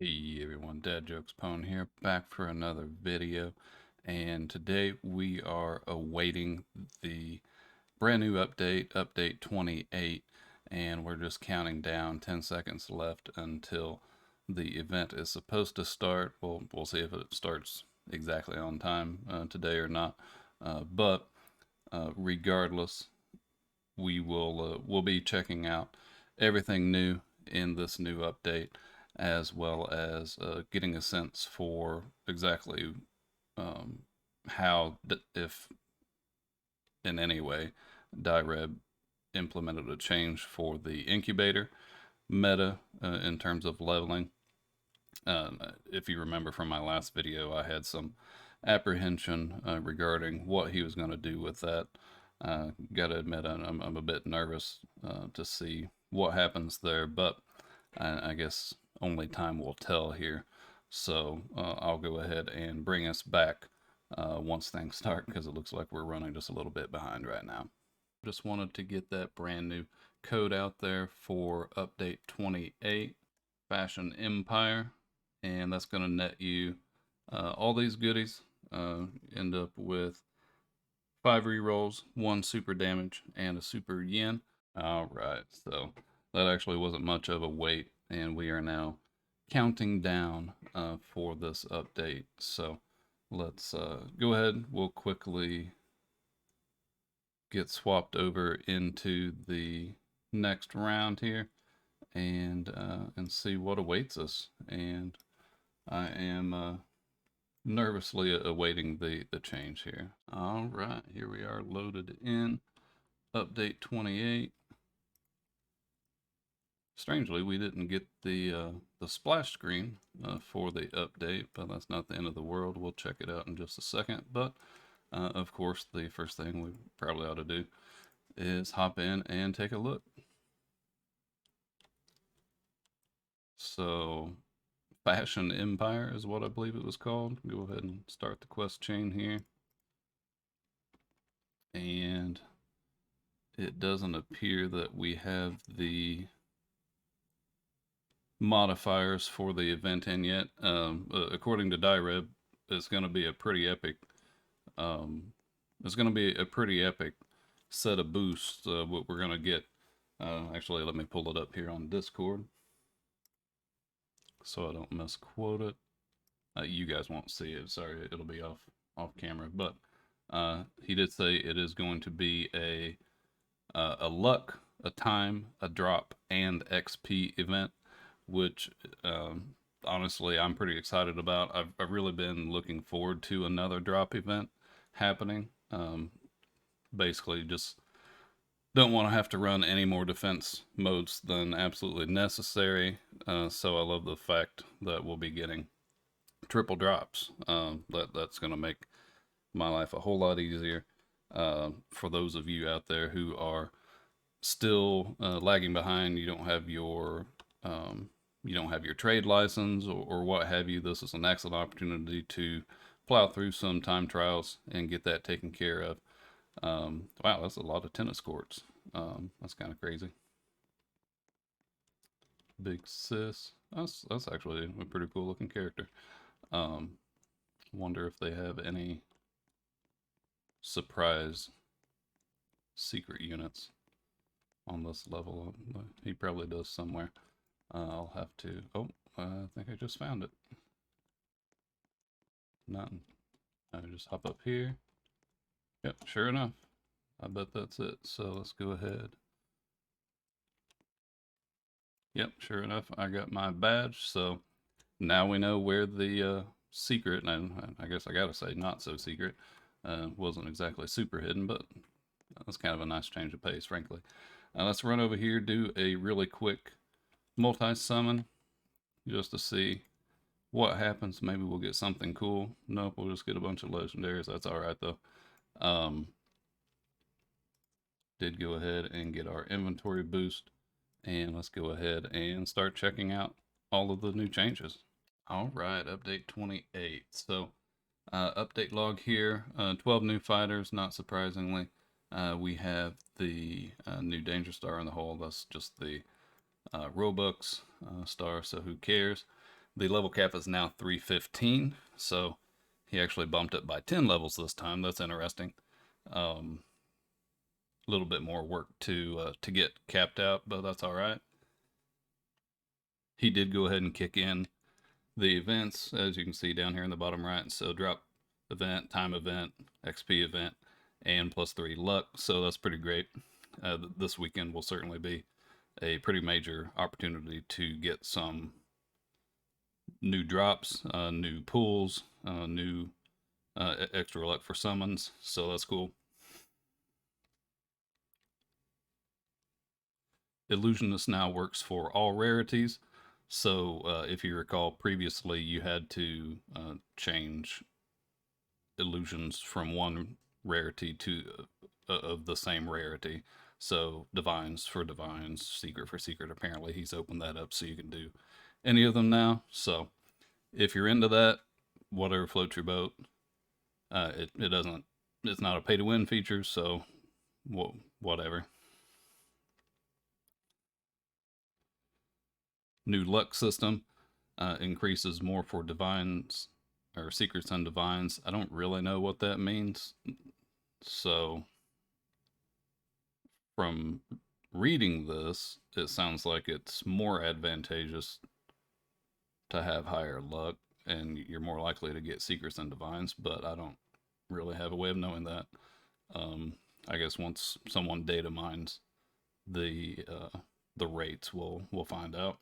Hey everyone, Dad Jokes Pwn here, back for another video. And today we are awaiting the brand new update, update 28, and we're just counting down 10 seconds left until the event is supposed to start. We'll see if it starts exactly on time today or not. But regardless, we'll be checking out everything new in this new update, as well as getting a sense for exactly um, how, if in any way, Direb implemented a change for the incubator meta in terms of leveling. If you remember from my last video, I had some apprehension regarding what he was going to do with that. Gotta admit, I'm a bit nervous to see what happens there, but I guess only time will tell here. So I'll go ahead and bring us back once things start, because it looks like we're running just a little bit behind right now. Just wanted to get that brand new code out there for update 28, Fashion Empire, and that's going to net you all these goodies. End up with 5 rerolls, 1 super damage, and a super yen. Alright, so that actually wasn't much of a wait, and we are now counting down for this update. So let's go ahead. We'll quickly get swapped over into the next round here and see what awaits us. And I am nervously awaiting the change here. All right, here we are loaded in. Update 28. Strangely, we didn't get the splash screen for the update, but that's not the end of the world. We'll check it out in just a second. But of course, the first thing we probably ought to do is hop in and take a look. So, Fashion Empire is what I believe it was called. Go ahead and start the quest chain here. And it doesn't appear that we have the modifiers for the event in yet. According to Direb, it's going to be a pretty epic. It's going to be a pretty epic set of boosts. What we're going to get. Actually, let me pull it up here on Discord so I don't misquote it. You guys won't see it. Sorry, it'll be off camera. But he did say it is going to be a luck, a time, a drop, and XP event, which honestly I'm pretty excited about. I've really been looking forward to another drop event happening. Basically, just don't want to have to run any more defense modes than absolutely necessary. So I love the fact that we'll be getting triple drops. That's going to make my life a whole lot easier. For those of you out there who are still lagging behind, you don't have your trade license or what have you, this is an excellent opportunity to plow through some time trials and get that taken care of. Wow, that's a lot of tennis courts. That's kind of crazy. Big Sis. That's actually a pretty cool looking character. Wonder if they have any surprise secret units on this level. He probably does somewhere. I'll have to. Oh, I think I just found it. Nothing. I just hop up here. Yep, sure enough. I bet that's it. So let's go ahead. Yep, sure enough, I got my badge. So now we know where the secret, and I guess I gotta say not so secret, wasn't exactly super hidden, but that's kind of a nice change of pace, frankly. Let's run over here, do a really quick multi-summon just to see what happens. Maybe we'll get something cool. Nope, we'll just get a bunch of legendaries. That's all right, though. Did go ahead and get our inventory boost. And let's go ahead and start checking out all of the new changes. All right, update 28. So, update log here, 12 new fighters, not surprisingly. We have the new Danger Star in the hole. That's just the Robux star, so who cares? The level cap is now 315, so he actually bumped it by 10 levels this time. That's interesting. A little bit more work to get capped out, but that's all right. He did go ahead and kick in the events, as you can see down here in the bottom right. So drop event, time event, XP event, and +3 luck. So that's pretty great. This weekend will certainly be a pretty major opportunity to get some new drops, new pulls, new extra luck for summons. So that's cool. Illusionist now works for all rarities. So if you recall, previously you had to change illusions from one rarity to of the same rarity. So divines for divines, secret for secret. Apparently he's opened that up so you can do any of them now. So if you're into that, whatever floats your boat. It doesn't. It's not a pay to win feature, so whatever. New luck system increases more for divines or secrets and divines. I don't really know what that means. So from reading this, it sounds like it's more advantageous to have higher luck and you're more likely to get secrets and divines, but I don't really have a way of knowing that. I guess once someone data mines the rates, we'll find out.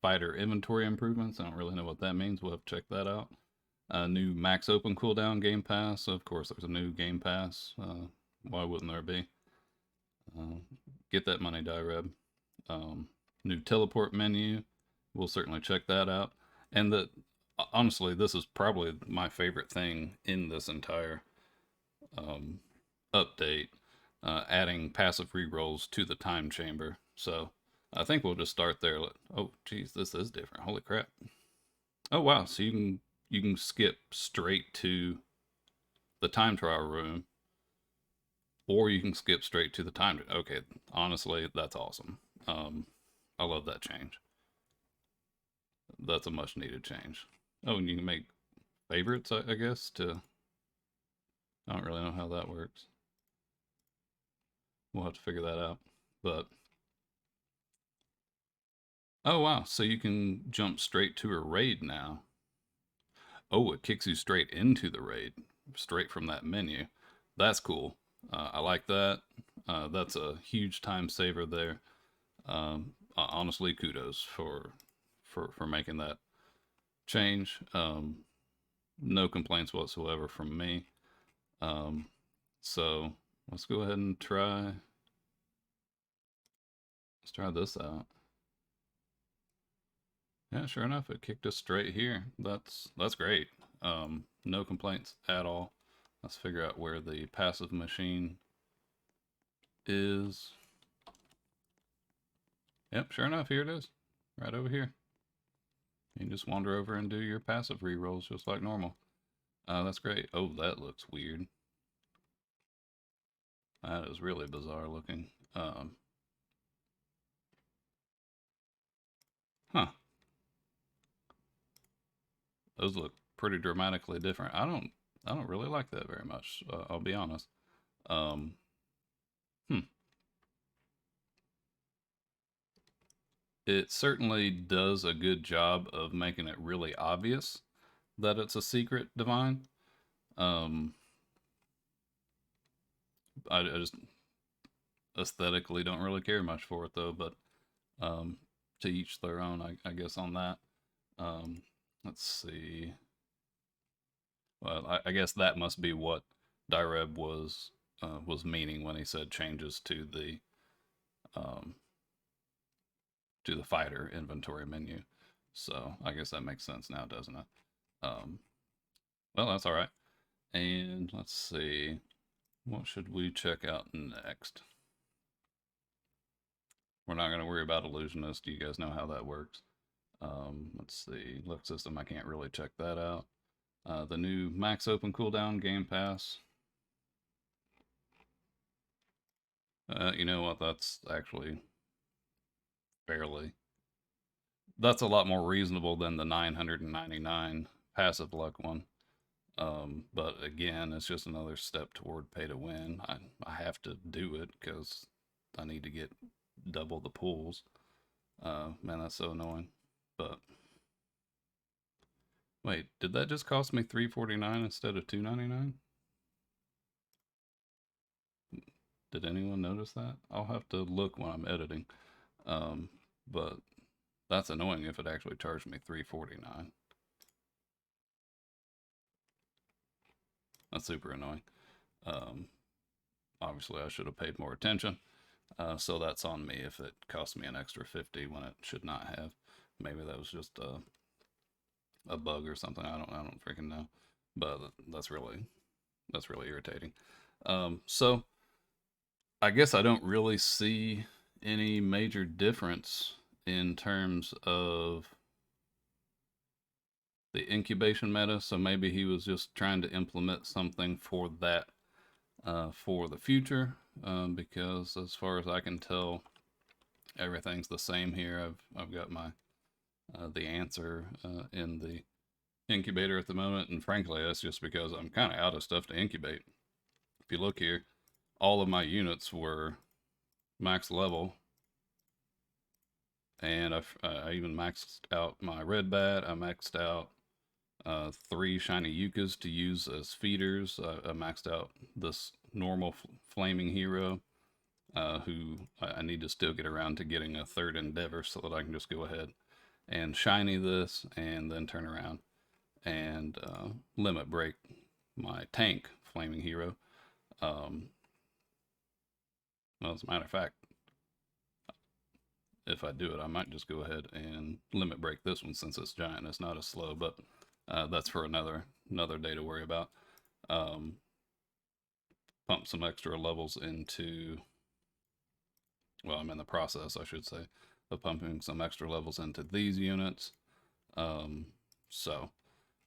Fighter inventory improvements. I don't really know what that means. We'll have to check that out. New max open cooldown game pass. Of course, there's a new game pass. Why wouldn't there be? Get that money, Direb. New teleport menu. We'll certainly check that out. And honestly, this is probably my favorite thing in this entire update. Adding passive rerolls to the time chamber. So I think we'll just start there. Oh, geez, this is different. Holy crap! Oh wow, so you can skip straight to the time trial room, or you can skip straight to the time. Okay, honestly, that's awesome. I love that change. That's a much needed change. Oh, and you can make favorites, I guess. I don't really know how that works. We'll have to figure that out. But oh wow, so you can jump straight to a raid now. Oh, it kicks you straight into the raid, straight from that menu. That's cool. I like that. That's a huge time saver there. Honestly, kudos for making that change. No complaints whatsoever from me. So let's go ahead and try. Let's try this out. Yeah, sure enough, it kicked us straight here. That's great. No complaints at all. Let's figure out where the passive machine is. Yep, sure enough, here it is. Right over here. You can just wander over and do your passive rerolls just like normal. That's great. Oh, that looks weird. That is really bizarre looking. Huh. Those look pretty dramatically different. I don't really like that very much. I'll be honest. Um, hmm. It certainly does a good job of making it really obvious that it's a secret divine. Um, I just aesthetically don't really care much for it though, but um, to each their own, I guess on that. Um, let's see. Well, I guess that must be what Direb was meaning when he said changes um, to the fighter inventory menu. So I guess that makes sense now, doesn't it? Um, well, that's all right. And let's see, what should we check out next? We're not going to worry about Illusionist. You guys know how that works. Let's see, look system. I can't really check that out. The new max open cooldown game pass. You know what? That's actually fairly that's a lot more reasonable than the 999 passive luck one. But again, it's just another step toward pay to win. I have to do it because I need to get double the pools. Man, that's so annoying. But wait, did that just cost me 349 instead of 299? Did anyone notice that? I'll have to look when I'm editing. Um, but that's annoying if it actually charged me 349. That's super annoying. Um, Obviously, I should have paid more attention. So that's on me if it cost me an extra 50 when it should not have. Maybe that was just a bug or something. I don't freaking know. But that's really irritating. So I guess I don't really see any major difference in terms of the incubation meta. So maybe he was just trying to implement something for that for the future. Because as far as I can tell, everything's the same here. I've got my the answer in the incubator at the moment, and frankly, that's just because I'm kind of out of stuff to incubate. If you look here, all of my units were max level, and I even maxed out my red bat. I maxed out 3 shiny yuccas to use as feeders. I maxed out this normal flaming hero, who I need to still get around to getting a third endeavor so that I can just go ahead and shiny this and then turn around and limit break my tank flaming hero. Um, well, as a matter of fact, if I do it, I might just go ahead and limit break this one since it's giant. It's not as slow, but that's for another day to worry about. Um, Pump some extra levels into. Well, I'm in the process, I should say, of pumping some extra levels into these units. Um, so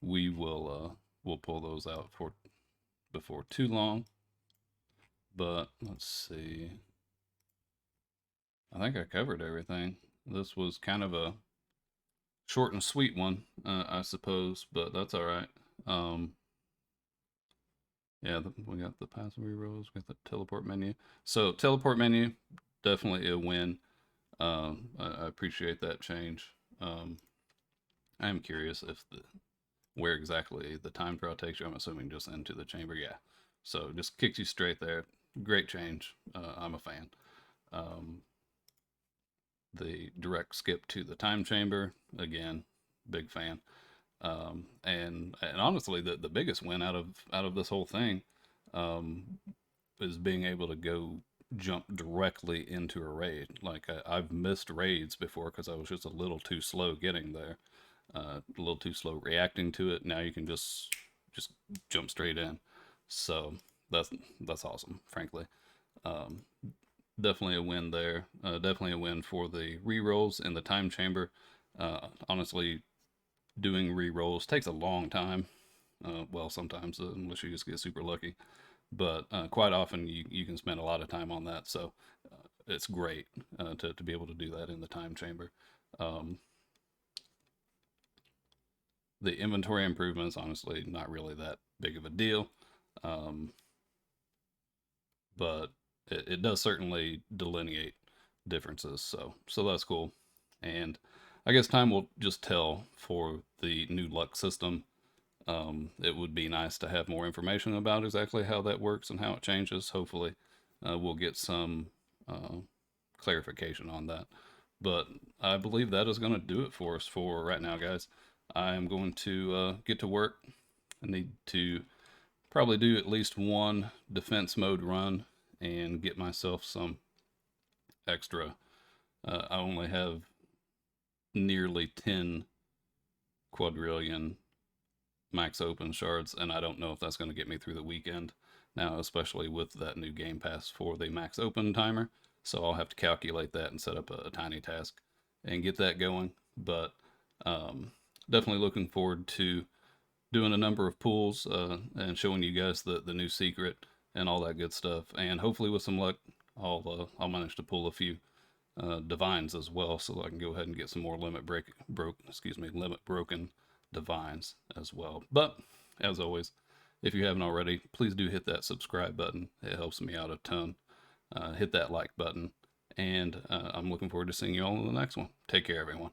we'll pull those out for before too long. But let's see. I think I covered everything. This was kind of a short and sweet one, I suppose, but that's all right. Um, yeah, we got the passive rerolls, we got the teleport menu. So teleport menu, definitely a win. I appreciate that change. I am curious if where exactly the time trial takes you. I'm assuming just into the chamber. Yeah. So just kicks you straight there. Great change. I'm a fan. Um, the direct skip to the time chamber, again, big fan. And honestly, the biggest win out of this whole thing, um, is being able to go jump directly into a raid. Like I've missed raids before because I was just a little too slow getting there, a little too slow reacting to it. Now you can just jump straight in. So that's that's awesome, frankly. Um, Definitely a win there. Definitely a win for the re-rolls in the time chamber. Honestly, doing re-rolls takes a long time. Well, sometimes, unless you just get super lucky. But quite often you can spend a lot of time on that. So it's great to be able to do that in the time chamber. Um, the inventory improvements, honestly, not really that big of a deal. Um, but it does certainly delineate differences. So that's cool. And I guess time will just tell for the new luck system. It would be nice to have more information about exactly how that works and how it changes. Hopefully, we'll get some clarification on that. But I believe that is going to do it for us for right now, guys. I am going to get to work. I need to probably do at least one defense mode run and get myself some extra. I only have nearly 10 quadrillion max open shards, and I don't know if that's going to get me through the weekend now, especially with that new game pass for the max open timer. So I'll have to calculate that and set up a tiny task and get that going. But um, definitely looking forward to doing a number of pulls and showing you guys the new secret and all that good stuff. And hopefully, with some luck, I'll manage to pull a few divines as well, so I can go ahead and get some more limit broken divines as well. But as always, if you haven't already, please do hit that subscribe button. It helps me out a ton. Hit that like button, and I'm looking forward to seeing you all in the next one. Take care, everyone.